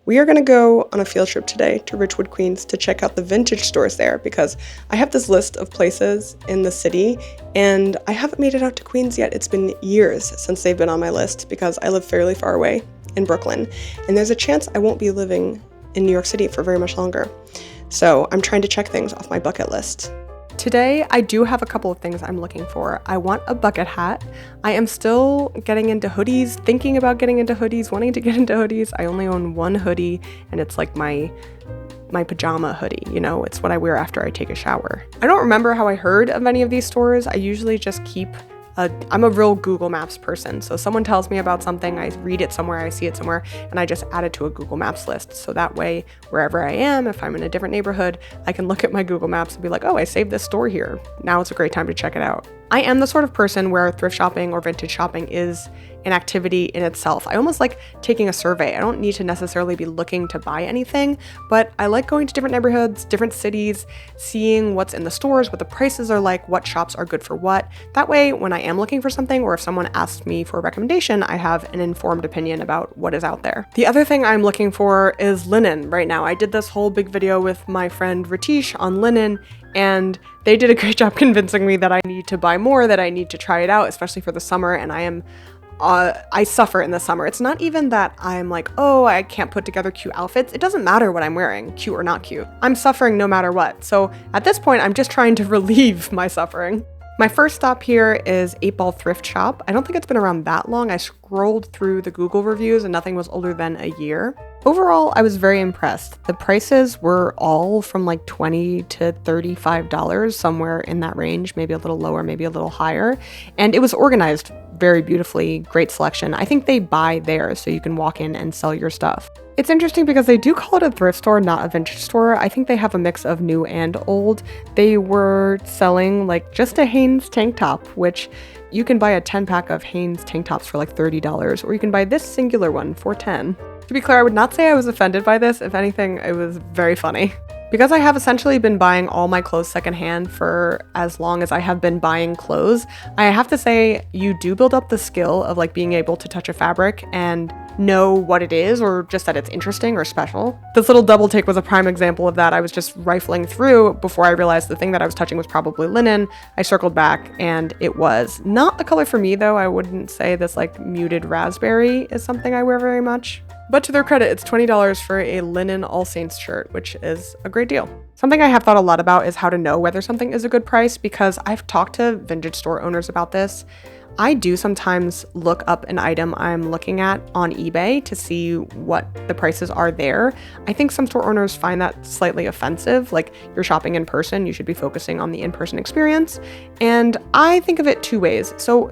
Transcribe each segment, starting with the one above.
We are going to go on a field trip today to Ridgewood, Queens to check out the vintage stores there because I have this list of places in the city and I haven't made it out to Queens yet. It's been years since they've been on my list because I live fairly far away in Brooklyn and there's a chance I won't be living in New York City for very much longer. So I'm trying to check things off my bucket list. Today, I do have a couple of things I'm looking for. I want a bucket hat. I am still getting into hoodies, thinking about getting into hoodies, wanting to get into hoodies. I only own one hoodie and it's like my pajama hoodie, you know, it's what I wear after I take a shower. I don't remember how I heard of any of these stores. I usually just I'm a real Google Maps person. So someone tells me about something, I read it somewhere, I see it somewhere, and I just add it to a Google Maps list. So that way, wherever I am, if I'm in a different neighborhood, I can look at my Google Maps and be like, oh, I saved this store here. Now it's a great time to check it out. I am the sort of person where thrift shopping or vintage shopping is an activity in itself. I almost like taking a survey. I don't need to necessarily be looking to buy anything, but I like going to different neighborhoods, different cities, seeing what's in the stores, what the prices are like, what shops are good for what. That way, when I am looking for something or if someone asks me for a recommendation, I have an informed opinion about what is out there. The other thing I'm looking for is linen right now. I did this whole big video with my friend Ratish on linen, and they did a great job convincing me that I need to buy more, that I need to try it out, especially for the summer, and I suffer in the summer. It's not even that I'm like, oh, I can't put together cute outfits. It doesn't matter what I'm wearing, cute or not cute. I'm suffering no matter what. So at this point, I'm just trying to relieve my suffering. My first stop here is Eightball Thrift Shop. I don't think it's been around that long. I scrolled through the Google reviews and nothing was older than a year. Overall, I was very impressed. The prices were all from like $20 to $35, somewhere in that range, maybe a little lower, maybe a little higher. And it was organized very beautifully, great selection. I think they buy there so you can walk in and sell your stuff. It's interesting because they do call it a thrift store, not a vintage store. I think they have a mix of new and old. They were selling like just a Hanes tank top, which you can buy a 10-pack of Hanes tank tops for like $30, or you can buy this singular one for $10. To be clear, I would not say I was offended by this. If anything, it was very funny. Because I have essentially been buying all my clothes secondhand for as long as I have been buying clothes, I have to say you do build up the skill of like being able to touch a fabric and know what it is or just that it's interesting or special. This little double take was a prime example of that. I was just rifling through before I realized the thing that I was touching was probably linen. I circled back and it was not the color for me though. I wouldn't say this like muted raspberry is something I wear very much. But to their credit, it's $20 for a linen All Saints shirt, which is a great deal. Something I have thought a lot about is how to know whether something is a good price because I've talked to vintage store owners about this. I do sometimes look up an item I'm looking at on eBay to see what the prices are there. I think some store owners find that slightly offensive, like you're shopping in person, you should be focusing on the in-person experience. And I think of it two ways. So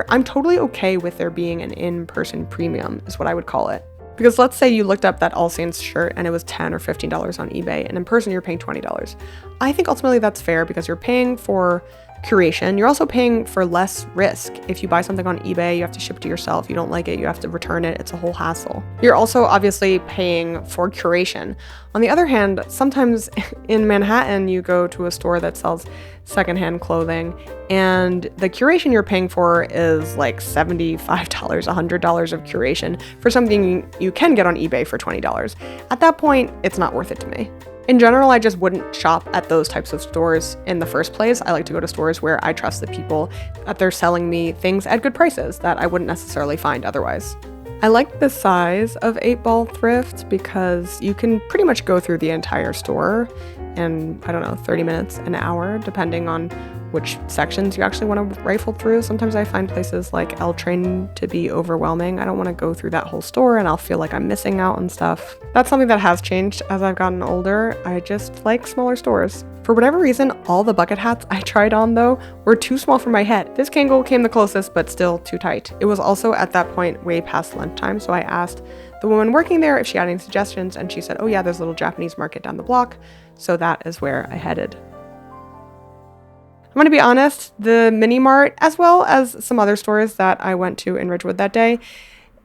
I'm totally okay with there being an in-person premium is what I would call it. Because let's say you looked up that All Saints shirt and it was $10 or $15 on eBay and in person you're paying $20. I think ultimately that's fair because you're paying for curation. You're also paying for less risk. If you buy something on eBay, you have to ship it to yourself. You don't like it, you have to return it. It's a whole hassle. You're also obviously paying for curation. On the other hand, sometimes in Manhattan, you go to a store that sells secondhand clothing and the curation you're paying for is like $75, $100 of curation for something you can get on eBay for $20. At that point, it's not worth it to me. In general, I just wouldn't shop at those types of stores in the first place. I like to go to stores where I trust the people that they're selling me things at good prices that I wouldn't necessarily find otherwise. I like the size of Eightball Thrift because you can pretty much go through the entire store in, 30 minutes, an hour, depending on which sections you actually want to rifle through. Sometimes I find places like L Train to be overwhelming. I don't want to go through that whole store and I'll feel like I'm missing out on stuff. That's something that has changed as I've gotten older. I just like smaller stores. For whatever reason, all the bucket hats I tried on though were too small for my head. This Kangol came the closest, but still too tight. It was also at that point way past lunchtime, so I asked the woman working there if she had any suggestions, and she said, oh yeah, there's a little Japanese market down the block, so that is where I headed. I'm going to be honest, the mini Mart, as well as some other stores that I went to in Ridgewood that day,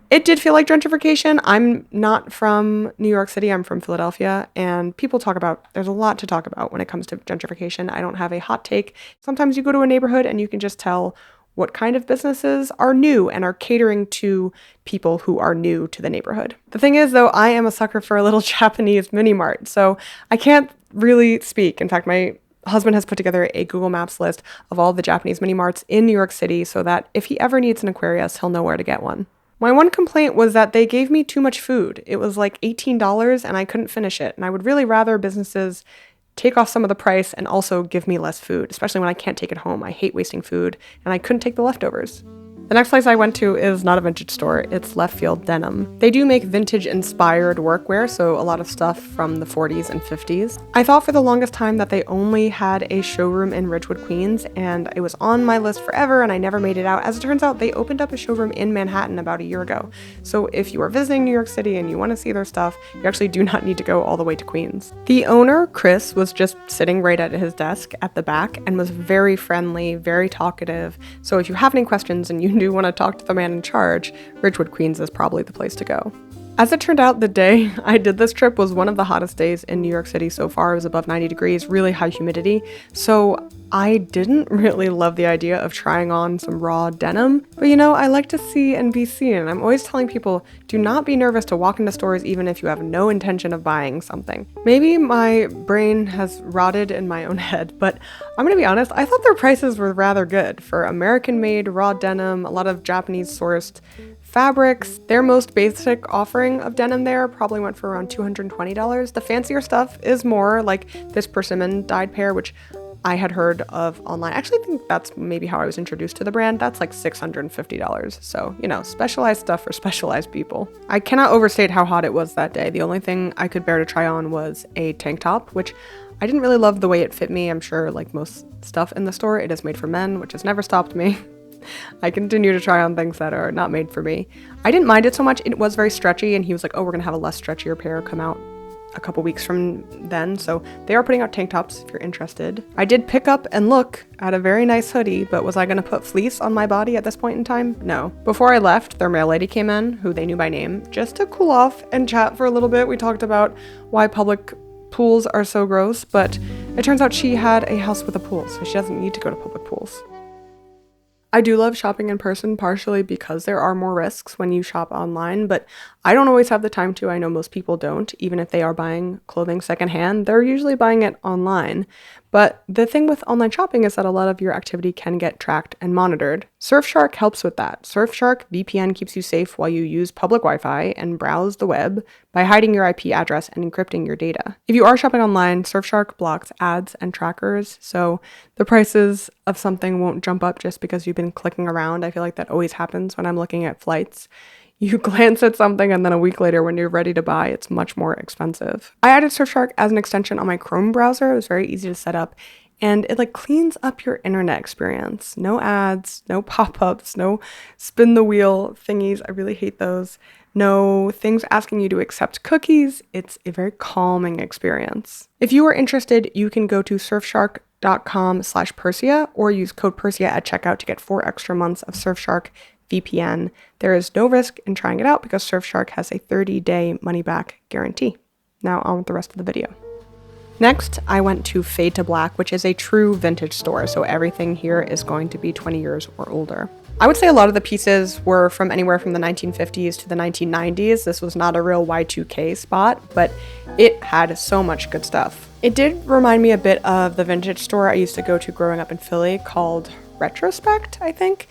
it did feel like gentrification. I'm not from New York City, I'm from Philadelphia, and there's a lot to talk about when it comes to gentrification. I don't have a hot take. Sometimes you go to a neighborhood and you can just tell what kind of businesses are new and are catering to people who are new to the neighborhood. The thing is, though, I am a sucker for a little Japanese mini mart, so I can't really speak. In fact, my husband has put together a Google Maps list of all the Japanese mini marts in New York City so that if he ever needs an Aquarius, he'll know where to get one. My one complaint was that they gave me too much food. It was like $18 and I couldn't finish it. And I would really rather businesses take off some of the price and also give me less food, especially when I can't take it home. I hate wasting food and I couldn't take the leftovers. The next place I went to is not a vintage store, it's Left Field Denim. They do make vintage-inspired workwear, so a lot of stuff from the 40s and 50s. I thought for the longest time that they only had a showroom in Ridgewood, Queens, and it was on my list forever and I never made it out. As it turns out, they opened up a showroom in Manhattan about a year ago. So if you are visiting New York City and you want to see their stuff, you actually do not need to go all the way to Queens. The owner, Chris, was just sitting right at his desk at the back and was very friendly, very talkative. So if you have any questions and you do want to talk to the man in charge, Ridgewood, Queens is probably the place to go. As it turned out, the day I did this trip was one of the hottest days in New York City so far. It was above 90 degrees, really high humidity. So I didn't really love the idea of trying on some raw denim. But you know, I like to see and be seen. And I'm always telling people, do not be nervous to walk into stores even if you have no intention of buying something. Maybe my brain has rotted in my own head, but I'm gonna be honest, I thought their prices were rather good. For American-made raw denim, a lot of Japanese-sourced fabrics. Their most basic offering of denim there probably went for around $220. The fancier stuff is more, like this persimmon dyed pair, which I had heard of online. I actually think that's maybe how I was introduced to the brand. That's like $650. So, you know, specialized stuff for specialized people. I cannot overstate how hot it was that day. The only thing I could bear to try on was a tank top, which I didn't really love the way it fit me. I'm sure, like most stuff in the store, it is made for men, which has never stopped me. I continue to try on things that are not made for me. I didn't mind it so much. It was very stretchy, and he was like, oh, we're gonna have a less stretchier pair come out a couple weeks from then. So they are putting out tank tops if you're interested. I did pick up and look at a very nice hoodie, but was I gonna put fleece on my body at this point in time? No. Before I left, their mail lady came in, who they knew by name, just to cool off and chat for a little bit. We talked about why public pools are so gross, but it turns out she had a house with a pool, so she doesn't need to go to public pools. I do love shopping in person, partially because there are more risks when you shop online, but I don't always have the time to. I know most people don't. Even if they are buying clothing secondhand, they're usually buying it online. But the thing with online shopping is that a lot of your activity can get tracked and monitored. Surfshark helps with that. Surfshark VPN keeps you safe while you use public Wi-Fi and browse the web by hiding your IP address and encrypting your data. If you are shopping online, Surfshark blocks ads and trackers, so the prices of something won't jump up just because you've been clicking around. I feel like that always happens when I'm looking at flights. You glance at something and then a week later when you're ready to buy, it's much more expensive. I added Surfshark as an extension on my Chrome browser. It was very easy to set up and it like cleans up your internet experience. No ads, no pop-ups, no spin the wheel thingies. I really hate those. No things asking you to accept cookies. It's a very calming experience. If you are interested, you can go to surfshark.com/Persia or use code Persia at checkout to get 4 extra months of Surfshark VPN. There is no risk in trying it out because Surfshark has a 30-day money-back guarantee. Now on with the rest of the video. Next, I went to Fade to Black, which is a true vintage store, so everything here is going to be 20 years or older. I would say a lot of the pieces were from anywhere from the 1950s to the 1990s. This was not a real Y2K spot, but it had so much good stuff. It did remind me a bit of the vintage store I used to go to growing up in Philly called Retrospect, I think.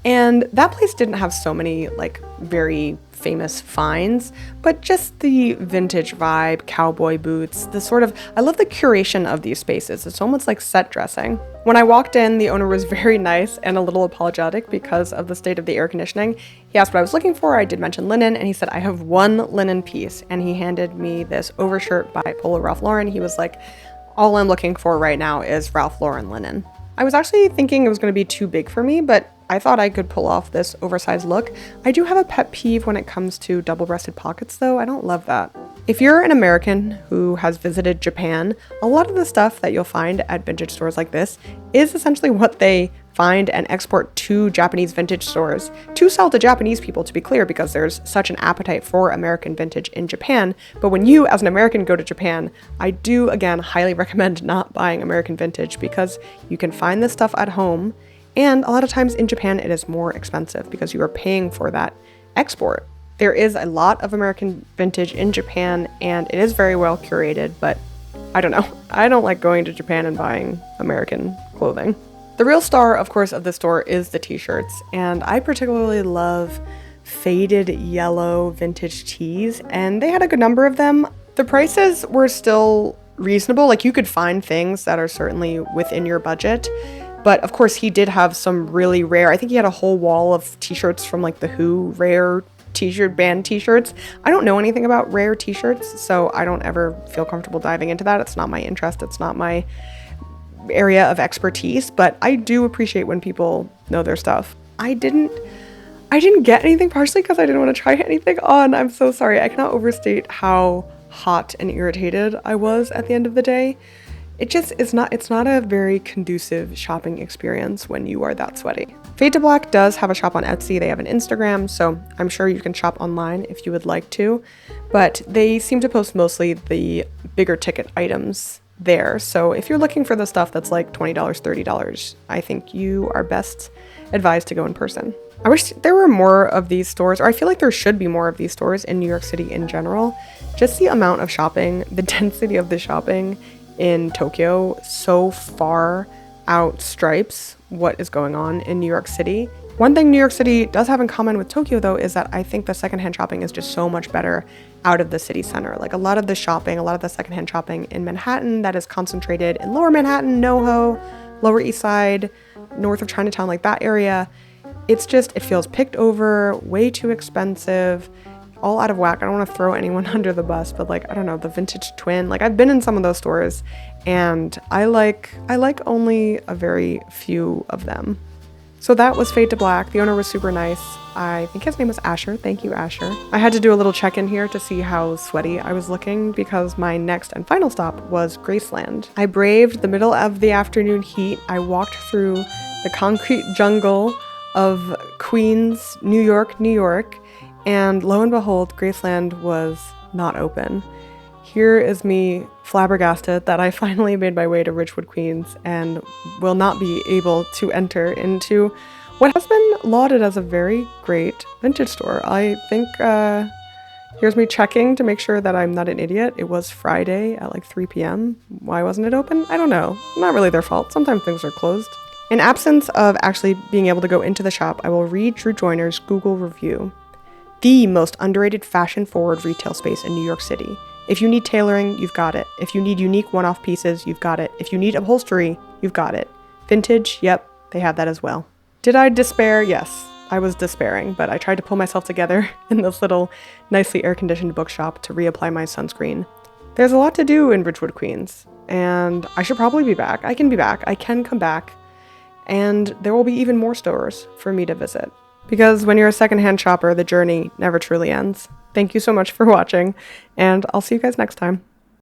And that place didn't have so many like very famous finds, but just the vintage vibe, cowboy boots, I love the curation of these spaces. It's almost like set dressing. When I walked in, the owner was very nice and a little apologetic because of the state of the air conditioning. He asked what I was looking for. I did mention linen, and he said, I have one linen piece. And he handed me this overshirt by Polo Ralph Lauren. He was like, all I'm looking for right now is Ralph Lauren linen. I was actually thinking it was going to be too big for me, but I thought I could pull off this oversized look. I do have a pet peeve when it comes to double-breasted pockets, though. I don't love that. If you're an American who has visited Japan, a lot of the stuff that you'll find at vintage stores like this is essentially what they find and export to Japanese vintage stores to sell to Japanese people, to be clear, because there's such an appetite for American vintage in Japan. But when you, as an American, go to Japan, I do, again, highly recommend not buying American vintage because you can find this stuff at home And a lot of times in Japan, it is more expensive because you are paying for that export. There is a lot of American vintage in Japan, and it is very well curated, but I don't know. I don't like going to Japan and buying American clothing. The real star, of course, of the store is the t-shirts, and I particularly love faded yellow vintage tees, and they had a good number of them. The prices were still reasonable. Like, you could find things that are certainly within your budget, but of course he did have some really rare, I think he had a whole wall of t-shirts from like the Who rare t-shirt band t-shirts. I don't know anything about rare t-shirts, so I don't ever feel comfortable diving into that. It's not my interest. It's not my area of expertise, but I do appreciate when people know their stuff. I didn't get anything, partially because I didn't want to try anything on. I'm so sorry. I cannot overstate how hot and irritated I was at the end of the day. It's not a very conducive shopping experience when you are that sweaty. Fade to Black does have a shop on Etsy. They have an Instagram, so I'm sure you can shop online if you would like to, but they seem to post mostly the bigger ticket items there. So if you're looking for the stuff that's like $20, $30, I think you are best advised to go in person. I wish there were more of these stores, or I feel like there should be more of these stores in New York City in general. Just the amount of shopping, the density of the shopping in Tokyo so far outstripes what is going on in New York City. One thing New York City does have in common with Tokyo, though, is that I think the secondhand shopping is just so much better out of the city center. Like, a lot of the secondhand shopping in Manhattan that is concentrated in Lower Manhattan, NoHo, Lower East Side, north of Chinatown, like that area. It feels picked over, way too expensive, all out of whack. I don't want to throw anyone under the bus, but like, I don't know, the Vintage Twin, like, I've been in some of those stores and I like only a very few of them. So that was Fade to Black. The owner was super nice. I think his name was Asher. Thank you, Asher. I had to do a little check-in here to see how sweaty I was looking because my next and final stop was Graceland. I braved the middle of the afternoon heat. I walked through the concrete jungle of Queens, New York, and lo and behold, Graceland was not open. Here is me flabbergasted that I finally made my way to Ridgewood, Queens, and will not be able to enter into what has been lauded as a very great vintage store. I think, here's me checking to make sure that I'm not an idiot. It was Friday at like 3 p.m. Why wasn't it open? I don't know. Not really their fault. Sometimes things are closed. In absence of actually being able to go into the shop, I will read Drew Joyner's Google review. The most underrated fashion-forward retail space in New York City. If you need tailoring, you've got it. If you need unique one-off pieces, you've got it. If you need upholstery, you've got it. Vintage, yep, they have that as well. Did I despair? Yes, I was despairing, but I tried to pull myself together in this little nicely air-conditioned bookshop to reapply my sunscreen. There's a lot to do in Ridgewood, Queens, and I should probably be back. I can be back. I can come back, and there will be even more stores for me to visit. Because when you're a secondhand shopper, the journey never truly ends. Thank you so much for watching, and I'll see you guys next time.